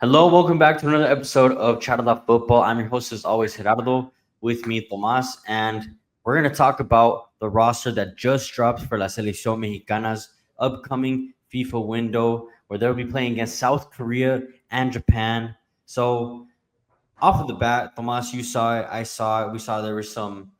Hello, welcome back to another episode of Charla Football. I'm your host, as always, Gerardo. With me, Tomas, and we're going to talk about the roster that just dropped for La Selección Mexicana's upcoming FIFA window, where they'll be playing against South Korea and Japan. So, off of the bat, Tomas, you saw it, I saw it. We saw there were some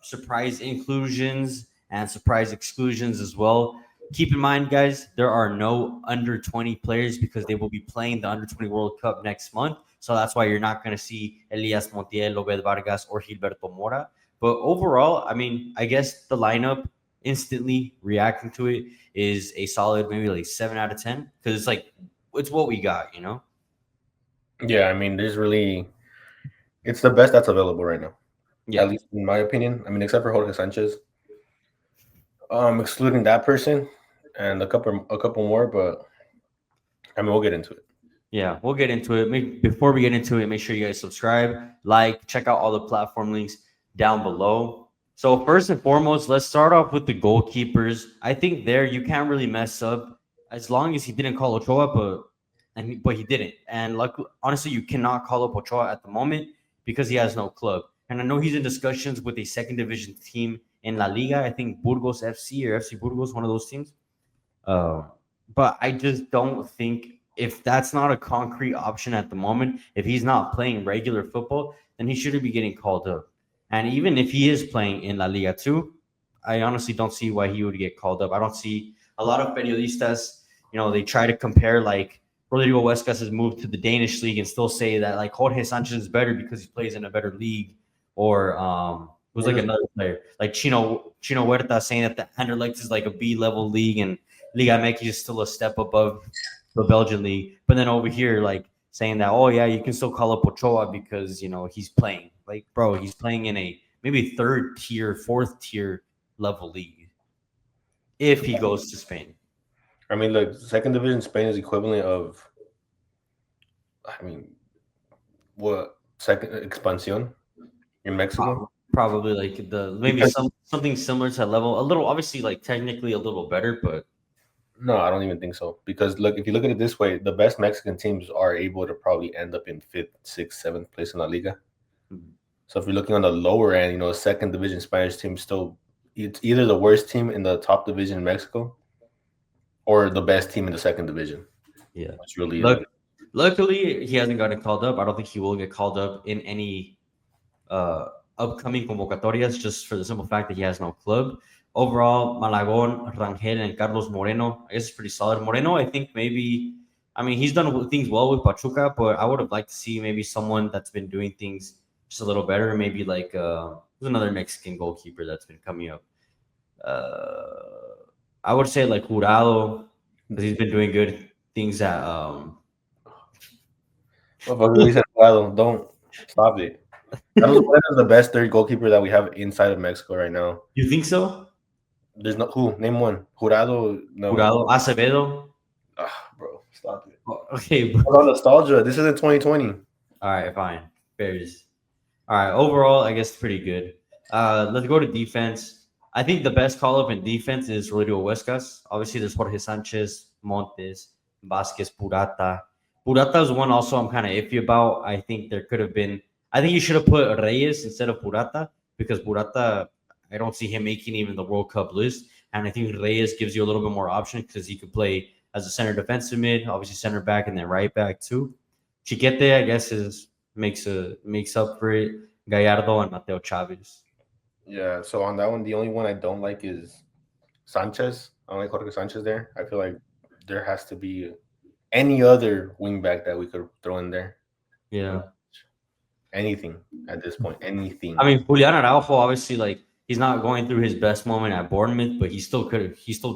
surprise inclusions and surprise exclusions as well. Keep in mind, guys, there are no under 20 players because they will be playing the under 20 World Cup next month. So that's why you're not going to see Elias Montiel, Lobed Vargas, or Gilberto Mora. But overall, I mean, I guess the lineup instantly reacting to it is a solid, maybe like 7 out of 10 because it's like, it's what we got, you know? Yeah, I mean, it's the best that's available right now. Yeah. At least in my opinion. I mean, except for Jorge Sanchez, excluding that person and a couple more, but I mean, we'll get into it. Yeah, we'll get into it. Before we get into it, make sure you guys subscribe, like, check out all the platform links down below. So first and foremost, let's start off with the goalkeepers. I think there you can't really mess up as long as he didn't call Ochoa, but he didn't. And like honestly, you cannot call up Ochoa at the moment because he has no club. And I know he's in discussions with a second division team in La Liga. I think Burgos FC or FC Burgos, one of those teams. Uh, but I just don't think if that's not a concrete option at the moment, if he's not playing regular football, then he shouldn't be getting called up. And even if he is playing in La Liga too, I honestly don't see why he would get called up. I don't see a lot of periodistas, they try to compare like Rodrigo Huescas has moved to the Danish league and still say that like Jorge Sanchez is better because he plays in a better league. Or it was like another player, like Chino Huerta saying that the Anderlecht is like a B level league and Liga MX is still a step above the Belgian league. But then over here, like saying that, oh yeah, you can still call up Ochoa because he's playing. Like, bro, he's playing in a maybe third tier, fourth tier level league if he goes to Spain. I mean, look, second division Spain is equivalent of, I mean, what second expansion in Mexico? Probably like the maybe something similar to that level. A little, obviously, like technically a little better, but No, I don't even think so. Because look, if you look at it this way, the best Mexican teams are able to probably end up in fifth, sixth, seventh place in La Liga. So if you're looking on the lower end, a second division Spanish team still, it's either the worst team in the top division in Mexico or the best team in the second division. yeah. It's really Luckily, he hasn't gotten called up. I don't think he will get called up in any upcoming convocatorias just for the simple fact that he has no club. Overall, Malagon, Rangel, and Carlos Moreno, I guess it's pretty solid. Moreno, I think he's done things well with Pachuca, but I would have liked to see maybe someone that's been doing things just a little better. Maybe like there's another Mexican goalkeeper that's been coming up. I would say like Jurado, because he's been doing good things at Don't stop it. Carlos Moreno is the best third goalkeeper that we have inside of Mexico right now. You think so? There's no who name one. Jurado, no. Jurado, Acevedo. Bro, stop it. Okay. On nostalgia. This isn't 2020. All right, fine. Bears. All right. Overall, I guess pretty good. Let's go to defense. I think the best call up in defense is Rodrigo Huescas. Obviously, there's Jorge Sanchez, Montes, Vasquez, Purata. Purata is one also I'm kind of iffy about. I think there could have been. I think you should have put Reyes instead of Purata because Purata, I don't see him making even the World Cup list. And I think Reyes gives you a little bit more options because he could play as a center defensive mid, obviously center back, and then right back too. Chiquete, I guess, makes up for it. Gallardo and Mateo Chavez. Yeah, so on that one, the only one I don't like is Sanchez. I don't like Jorge Sanchez there. I feel like there has to be any other wingback that we could throw in there. Yeah. Anything at this point. Anything. I mean, Julian Araujo, obviously, like he's not going through his best moment at Bournemouth, but he still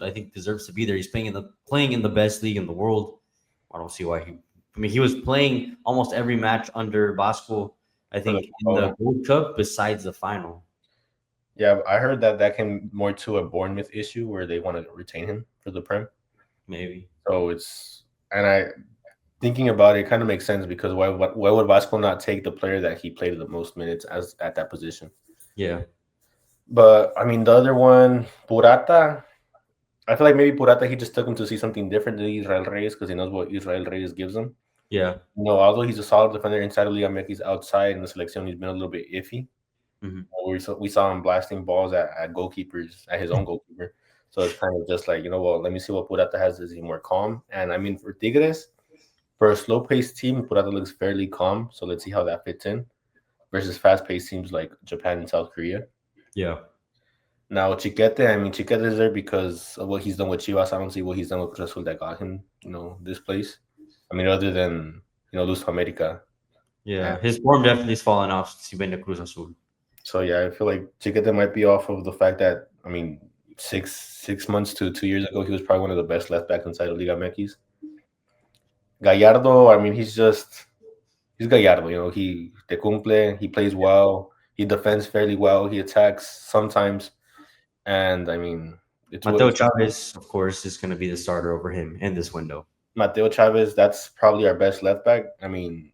I think deserves to be there. He's playing in the best league in the world. I don't see why he was playing almost every match under Vasco, I think, in the World Cup besides the final. Yeah, I heard that came more to a Bournemouth issue where they want to retain him for the Prem. Maybe. So thinking about it, kind of makes sense because why would Vasco not take the player that he played the most minutes as at that position? Yeah. But I mean, the other one, Purata, I feel like maybe Purata he just took him to see something different than Israel Reyes because he knows what Israel Reyes gives him. Yeah. No, although he's a solid defender inside of Liga MX, outside in the selection, he's been a little bit iffy. Mhm. We saw him blasting balls at goalkeepers, at his own goalkeeper. So it's kind of just like, well, let me see what Purata has. Is he more calm? And I mean, for Tigres, for a slow paced team, Purata looks fairly calm. So let's see how that fits in versus fast paced teams like Japan and South Korea. Yeah. Now, Chiquete, I mean, Chiquete is there because of what he's done with Chivas. I don't see what he's done with Cruz Azul that got him, this place. I mean, other than, lose to America. And Yeah. His form definitely has fallen off since he went to Cruz Azul. so, yeah, I feel like Chiquete might be off of the fact that, I mean, six months to 2 years ago, he was probably one of the best left backs inside of Liga MX. Gallardo, I mean, he's Gallardo, he te cumple, he plays well, he defends fairly well, he attacks sometimes. And I mean, it's what Mateo Chavez, of course, is going to be the starter over him in this window. Mateo Chavez, that's probably our best left back. I mean,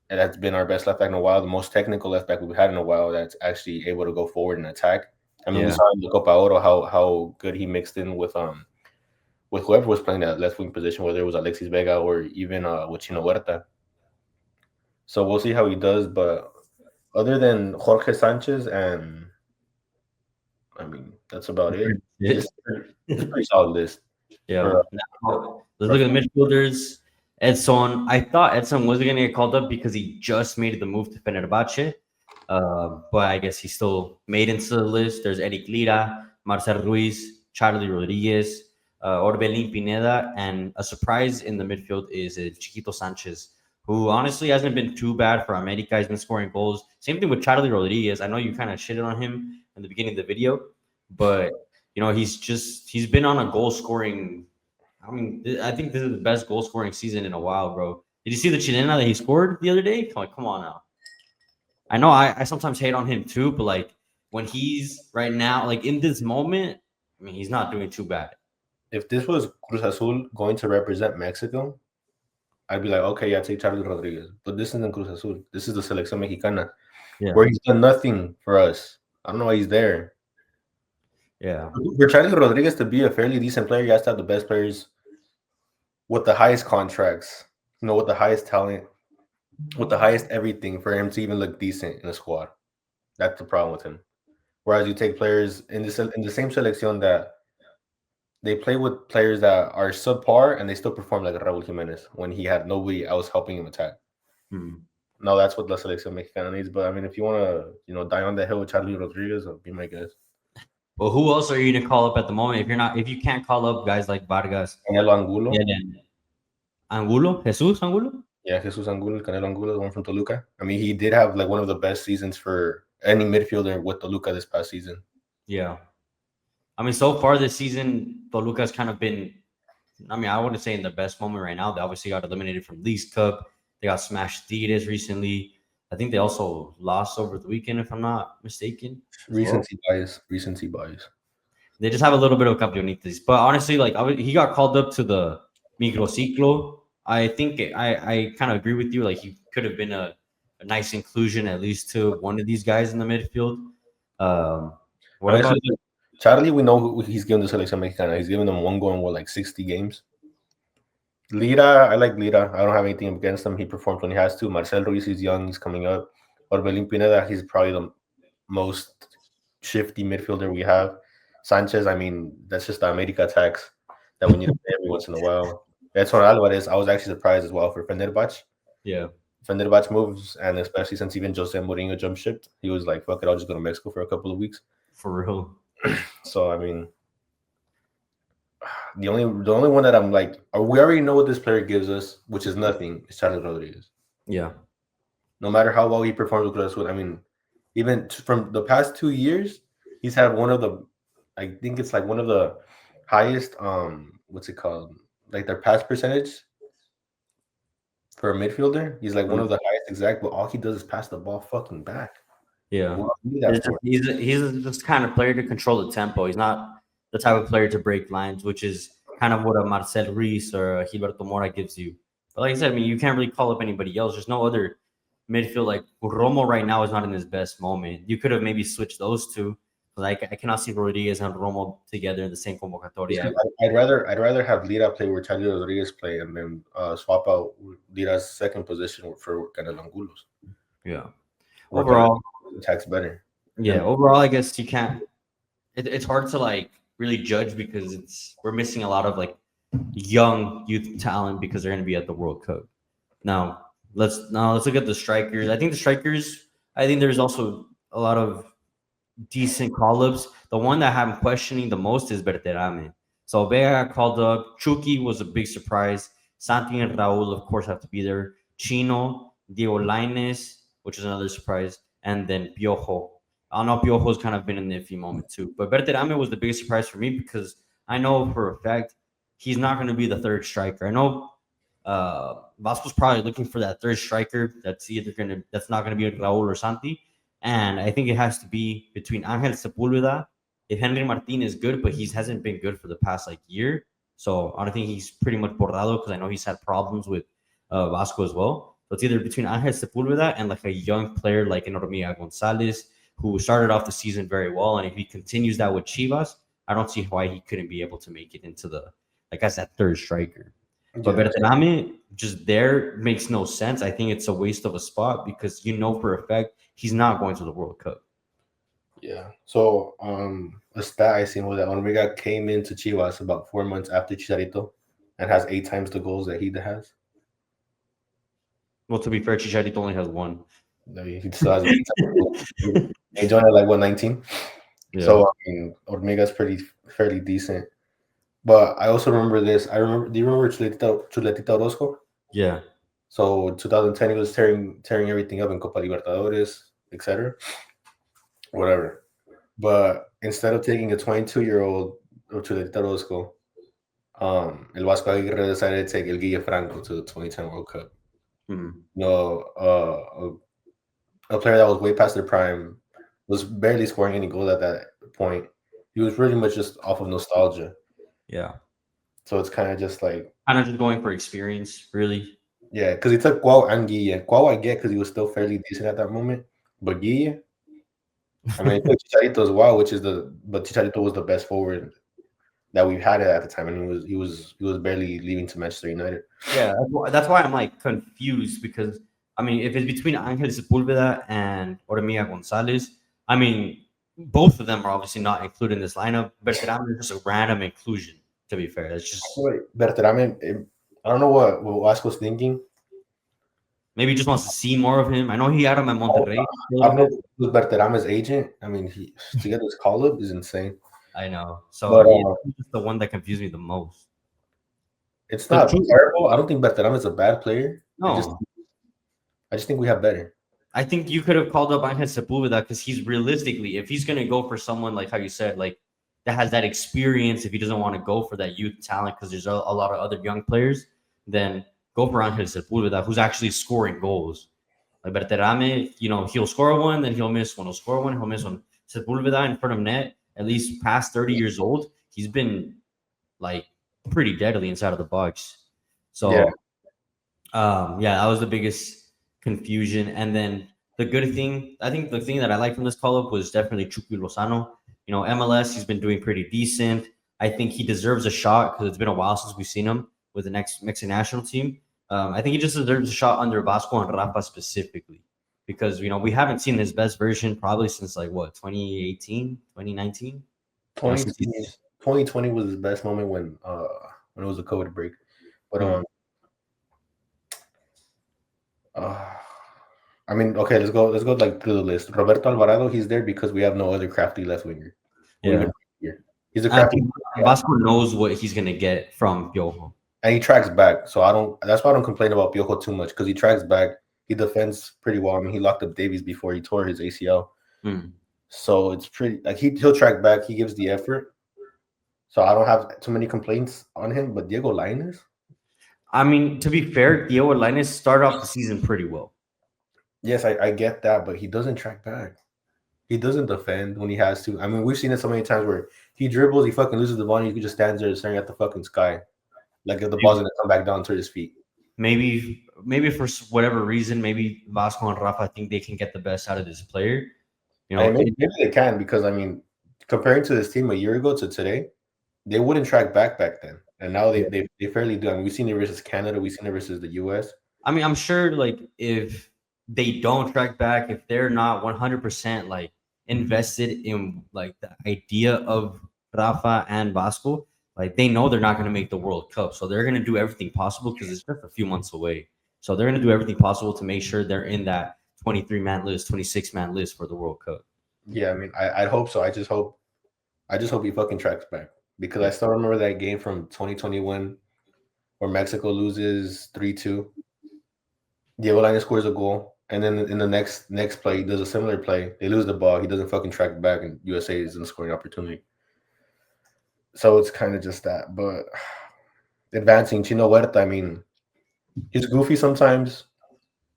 that's been our best left back in a while, the most technical left back we've had in a while that's actually able to go forward and attack. I mean, we Yeah. saw in the Copa Oro how good he mixed in with whoever was playing that left wing position, whether it was Alexis Vega or even with Chino Huerta. So we'll see how he does. But other than Jorge Sanchez, and I mean, that's about it. Yeah. It's a pretty solid list. Yeah. For, Now, let's look at the midfielders. Edson. I thought Edson wasn't going to get called up because he just made the move to Fenerbahce. But I guess he still made into the list. There's Eric Lira, Marcel Ruiz, Charlie Rodriguez, Orbelin Pineda, and a surprise in the midfield is Chiquito Sanchez, who honestly hasn't been too bad for America. He's been scoring goals. Same thing with Charlie Rodriguez. I know you kind of shitted on him in the beginning of the video, but he's been on a goal scoring. I mean, I think this is the best goal scoring season in a while, bro. Did you see the Chilena that he scored the other day? Come on now. I know I sometimes hate on him too, but like when he's right now, like in this moment, I mean, he's not doing too bad. if this was Cruz Azul going to represent Mexico, I'd be like, okay, yeah, take Charlie Rodriguez. But this isn't Cruz Azul. This is the Selección Mexicana, Yeah. where he's done nothing for us. I don't know why he's there. Yeah. For Charlie Rodriguez to be a fairly decent player, he has to have the best players with the highest contracts, with the highest talent, with the highest everything for him to even look decent in a squad. That's the problem with him. Whereas you take players in the same selección that they play with players that are subpar and they still perform like Raúl Jimenez when he had nobody else helping him attack. No, that's what La Selección Mexicana needs. But I mean, if you want to, die on the hill with Charlie Rodriguez, that'll be my guess. Well, who else are you gonna call up at the moment? If you can't call up guys like Vargas, Canelo Angulo. yeah, then Angulo, Jesus Angulo. Yeah, Jesus Angulo, Canelo Angulo, the one from Toluca. I mean, he did have like one of the best seasons for any midfielder with Toluca this past season. Yeah. I mean, so far this season, Toluca's kind of been, I mean, I wouldn't say in the best moment right now. They obviously got eliminated from Leagues Cup. They got smashed Tigres recently. I think they also lost over the weekend, if I'm not mistaken. Recency bias. They just have a little bit of campeonitis. But honestly, like he got called up to the Microciclo. I think I kind of agree with you. Like he could have been a nice inclusion at least to one of these guys in the midfield. What about Charlie? We know who he's given the Selección Mexicana. He's given them one goal in like 60 games. Lira, I like Lira. I don't have anything against him. He performed when he has to. Marcel Ruiz is young. He's coming up. Orbelin Pineda, he's probably the most shifty midfielder we have. Sanchez, I mean, that's just the America tax that we need to play every once in a while. Edson Alvarez, I was actually surprised as well for Fenerbahce. Yeah. Fenerbahce moves, and especially since even Jose Mourinho jumped ship, he was like, fuck it, I'll just go to Mexico for a couple of weeks. For real. So, I mean, the only one that I'm like, we already know what this player gives us, which is nothing, is Charlie Rodriguez. Yeah. No matter how well he performs with Cruz Azul, I mean, even from the past 2 years, he's had one of the, I think it's like one of the highest, what's it called? Like their pass percentage for a midfielder. He's like one of the highest exact, but all he does is pass the ball fucking back. Yeah. He's this kind of player to control the tempo. He's not the type of player to break lines, which is kind of what a Marcel Ruiz or a Gilberto Mora gives you. But like I said, I mean, you can't really call up anybody else. There's no other midfield. Like Romo right now is not in his best moment. You could have maybe switched those two. Like I cannot see Rodriguez and Romo together in the same convocatoria. I'd rather have Lira play where Charlie Rodriguez play and then swap out Lira's second position for Canelo Angulos. Yeah. Where Overall, attacks better. yeah. Overall, I guess you can't. It's hard to like really judge because we're missing a lot of like young youth talent because they're going to be at the World Cup. Now let's look at the strikers. I think there's also a lot of decent call-ups. The one that I'm questioning the most is Berterame. So Vega got called up. Chucky was a big surprise. Santi and Raul, of course, have to be there. Chino, Diego Lainez, which is another surprise, and then Piojo. I know Piojo's kind of been in the iffy moment too, but Berterame was the biggest surprise for me because I know for a fact he's not going to be the third striker. I know Vasco's probably looking for that third striker that's not gonna be Raul or Santi, and I think it has to be between Angel Sepulveda. If Henry Martin is good, but he hasn't been good for the past like year, so I don't think he's pretty much borrado because I know he's had problems with Vasco as well. So it's either between Angel Sepulveda and like a young player like Enormia Gonzalez, who started off the season very well, and if he continues that with Chivas, I don't see why he couldn't be able to make it into the like as that third striker. But Berterame just there makes no sense. I think it's a waste of a spot because you know for a fact he's not going to the World Cup. Yeah. So a stat I seen was that Omega came into Chivas about 4 months after Chicharito and has 8 times the goals that he has. Well, to be fair, Chicharito only has one. No, he still has 8 times the goals. He joined at like 19. Yeah. So I mean, Omega's fairly decent. But I also remember this. Do you remember Chuletita Orozco? Yeah. So 2010, he was tearing everything up in Copa Libertadores, etc. Whatever. But instead of taking a 22-year-old Chuletita Orozco, El Vasco Aguirre decided to take El Guille Franco to the 2010 World Cup. Mm-hmm. A player that was way past their prime, was barely scoring any goals at that point. He was pretty much just off of nostalgia. Yeah. So it's kind of just like just going for experience, really. Yeah, because he took Guau and Guille. Guau I get because he was still fairly decent at that moment, but Guille, I mean, he took Chicharito as well, but Chicharito was the best forward that we've had at the time, and he was barely leaving to Manchester United. Yeah, that's why I'm like confused because I mean, if it's between Angel Sepulveda and Ormia Gonzalez, I mean, both of them are obviously not included in this lineup. Berterame is just a random inclusion. To be fair, it's just Berterame. I don't know what Vasco's thinking. Maybe he just wants to see more of him. I know he had him at Monterrey. I don't know who's Berterame's agent. I mean, to get his call up is insane. I know. So he's the one that confused me the most. It's not terrible. I don't think Berterame is a bad player. No. I just think we have better. I think you could have called up Angel Sepulveda because he's realistically, if he's going to go for someone like how you said, like that has that experience, if he doesn't want to go for that youth talent because there's a lot of other young players, then go for Angel Sepulveda, who's actually scoring goals. Like Berterame, he'll score one, then he'll miss one. He'll score one, he'll miss one. Sepulveda in front of net, at least past 30 years old, he's been like pretty deadly inside of the box. So, that was the biggest confusion. And then the good thing, I think the thing that I like from this call-up was definitely Chucky Lozano. MLS, he's been doing pretty decent. I think he deserves a shot because it's been a while since we've seen him with the next Mexican national team. I think he just deserves a shot under Vasco and Rafa specifically because, we haven't seen his best version probably since 2018, 2019? 2020 was his best moment when it was a COVID break. But I mean, okay, let's go like through the list. Roberto Alvarado, he's there because we have no other crafty left winger. Yeah. He's a crafty. Vasco knows what he's gonna get from Piojo. And he tracks back. So that's why I don't complain about Piojo too much, because he tracks back. He defends pretty well. I mean, he locked up Davies before he tore his ACL. So it's pretty like he'll track back, he gives the effort. So I don't have too many complaints on him. But Diego Lainez? I mean, to be fair, Diego Lainez started off the season pretty well. Yes, I get that, but he doesn't track back. He doesn't defend when he has to. I mean, we've seen it so many times where he dribbles, he fucking loses the ball, and he just stands there staring at the fucking sky. Like if the ball's gonna come back down to his feet. Maybe for whatever reason, maybe Vasco and Rafa think they can get the best out of this player. Maybe they can, because I mean, comparing to this team a year ago to today, they wouldn't track back then, and now Yeah. they fairly do. I mean, we've seen it versus Canada, we've seen it versus the U.S. I mean, I'm sure like if they don't track back, if they're not 100% like invested in like the idea of Rafa and Vasco, like they know they're not going to make the World Cup. So they're going to do everything possible because it's just a few months away. So they're going to do everything possible to make sure they're in that 23-man list, 26-man list for the World Cup. Yeah, I mean, I hope so. I just hope he fucking tracks back because I Yeah. still remember that game from 2021 where Mexico loses 3-2. Diego Lainez scores a goal, and then in the next play, he does a similar play. They lose the ball. He doesn't fucking track back, and USA is in a scoring opportunity. So it's kind of just that. But advancing Chino Huerta, I mean, he's goofy sometimes.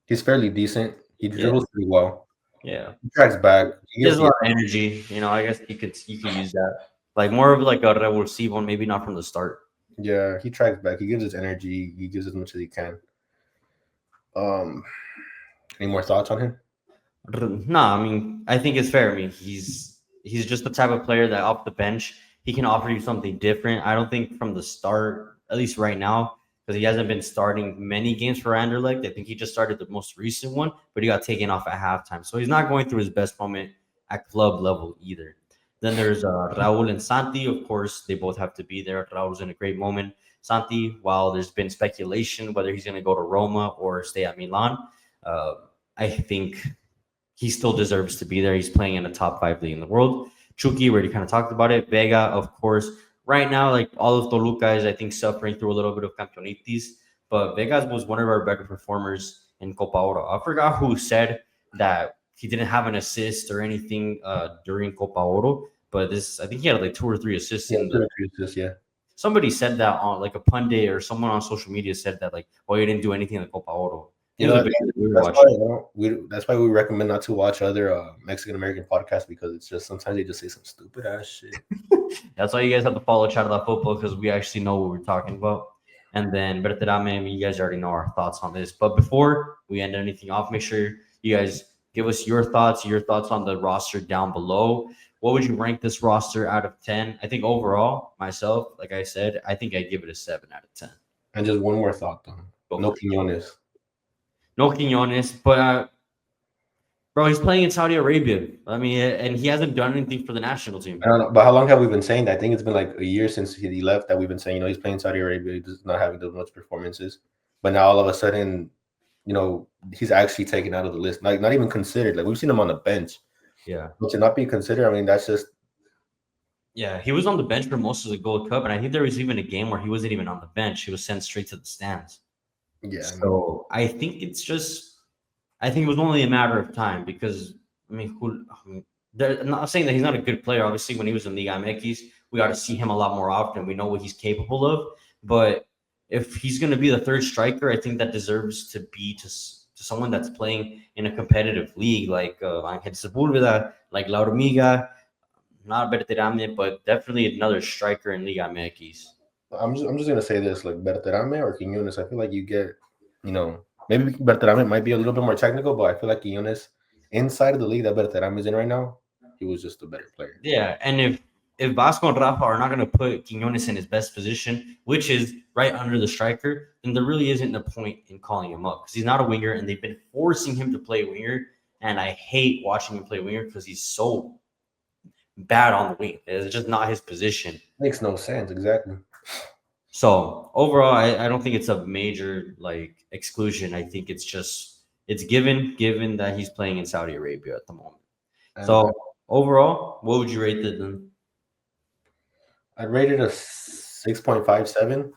He's fairly decent. He Yeah. dribbles pretty well. Yeah. He tracks back. He He has gives a the lot of energy. I guess you could use that. Like more of like a revulsivo, maybe not from the start. yeah, he tracks back. He gives his energy. He gives as much as he can. Um, any more thoughts on him? No, I mean, I think it's fair. I mean, he's just the type of player that off the bench he can offer you something different. I don't think from the start, at least right now, because he hasn't been starting many games for Anderlecht. I think he just started the most recent one, but he got taken off at halftime, so he's not going through his best moment at club level either. Then there's Raul and Santi. Of course, they both have to be there. Raul's in a great moment. Santi, while there's been speculation whether he's going to go to Roma or stay at Milan, uh, I think he still deserves to be there. He's playing in a top 5 league in the world. Chucky, we already kind of talked about it. Vega, of course. Right now, like all of Toluca is, I think, suffering through a little bit of campeonitis. But Vegas was one of our better performers in Copa Oro. I forgot who said that he didn't have an assist or anything during Copa Oro. But this, I think he had like 2 or 3 assists Yeah, in the. yeah. Somebody said that on like a pundit or someone on social media said that like, oh, he didn't do anything in the Copa Oro. It You was know, a video that we were that's why watching. that's why we recommend not to watch other Mexican American podcasts because it's just sometimes they just say some stupid ass shit. That's why you guys have to follow Chat About Football because we actually know what we're talking about. And then Berterame, I mean, you guys already know our thoughts on this. But before we end anything off, make sure you guys give us your thoughts on the roster down below. What would you rank this roster out of 10? I think overall, myself, like I said, I think I'd give it a 7 out of 10. And just one more thought though. Go No for it. Quinones. No Quinones, but bro, he's playing in Saudi Arabia. I mean, and he hasn't done anything for the national team. I don't know, but how long have we been saying that? I think it's been like a year since he left that we've been saying, he's playing Saudi Arabia, he's not having those much performances. But now all of a sudden, he's actually taken out of the list. Like not even considered. Like we've seen him on the bench. Yeah. But to not be considered, I mean, that's just Yeah, he was on the bench for most of the Gold Cup, and I think there was even a game where he wasn't even on the bench. He was sent straight to the stands. yeah. So I think I think it was only a matter of time because I'm not saying that he's not a good player. Obviously, when he was in Liga MX, we got to see him a lot more often. We know what he's capable of, but if he's going to be the third striker, I think that deserves to be to someone that's playing in a competitive league like Angel Sepulveda, like La Hormiga, not Berterame, but definitely another striker in Liga MX. I'm just gonna say this, like Berterame or Quinones. I feel like you get, maybe Berterame might be a little bit more technical, but I feel like Quinones inside of the league that Berterame is in right now, he was just a better player. Yeah, and if Vasco and Rafa are not going to put Quinones in his best position, which is right under the striker, then there really isn't a point in calling him up because he's not a winger, and they've been forcing him to play winger, and I hate watching him play winger because he's so bad on the wing. It's just not his position. Makes no sense, exactly. So overall, I don't think it's a major like exclusion. I think it's given that he's playing in Saudi Arabia at the moment. And So overall, what would you rate it then? I'd rate it a 6.57.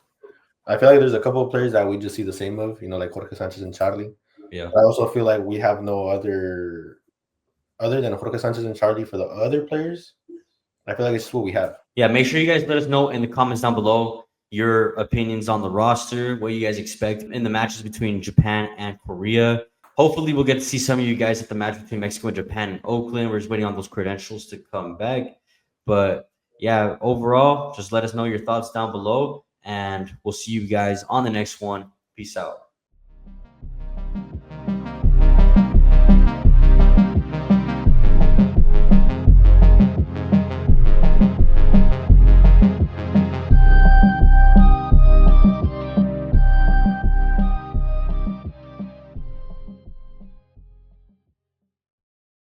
I feel like there's a couple of players that we just see the same of, like Jorge Sanchez and Charlie. Yeah. But I also feel like we have no other than Jorge Sanchez and Charlie for the other players. I feel like it's what we have. Yeah, make sure you guys let us know in the comments down below your opinions on the roster, what you guys expect in the matches between Japan and Korea. Hopefully, we'll get to see some of you guys at the match between Mexico and Japan in Oakland. We're just waiting on those credentials to come back. But yeah, overall, just let us know your thoughts down below, and we'll see you guys on the next one. Peace out.